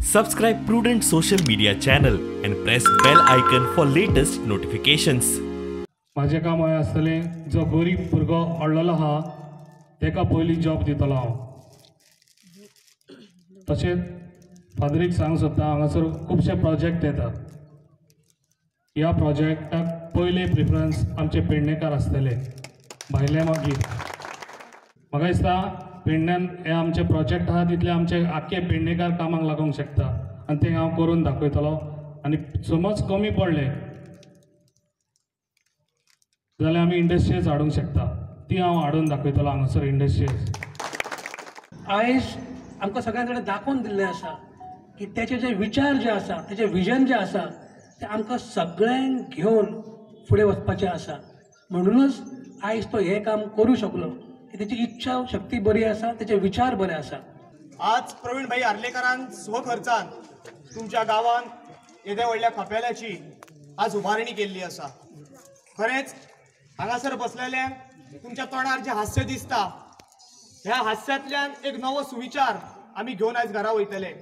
Subscribe Prudent social media channel and press bell icon for latest notifications. माझे काम अशें आसतलें, जो गरीब भुरगो अडलेलो आहा तेका पयलीं जॉब दितलो हांव. तशेंच फादरीक सांग सोदता, हांगासर खुबशे प्रोजेक्ट येता. ह्या प्रोजेक्टाक पयले प्रिफरन्स आमचे पेडणेकार आसतले, भायले मागीर. म्हाका दिसता पेडण्यान हे आमचे प्रोजेक्ट आहा तितले आमचे आख्खे पेडणेकार कामाक लागूंक शकता आनी ते हांव करून दाखयतलो. आनी समज कमी पडले जाल्यार आमी इंडस्ट्रीज हाडूंक शकता, ती हांव हाडून दाखयतलो हांगासर इंडस्ट्रीज. आयज आमकां सगळ्यां कडेन दाखोवन दिल्लें आसा की तेचे जे विचार जे आसा, तेचे विजन जे आसा ते आमकां सगळ्यांक घेवन फुडें वचपाचें आसा. म्हणूनच आयज तो हें काम करूं शकलो की तेची इच्छा शक्ती बरी आसा, तेचे विचार बरे आसा. आज प्रवीण भाई आर्लेकरान स्वखर्चान तुमच्या गांवांत येद्या व्हडल्या खापेल्याची आज उबारणी केल्ली आसा. खरेंच हांगासर बसलेल्यांक तुमच्या तोंडार जे हास्य दिसता, ह्या हास्यांतल्यान एक नवो सुविचार आमी घेवन आयज घरा वयतले.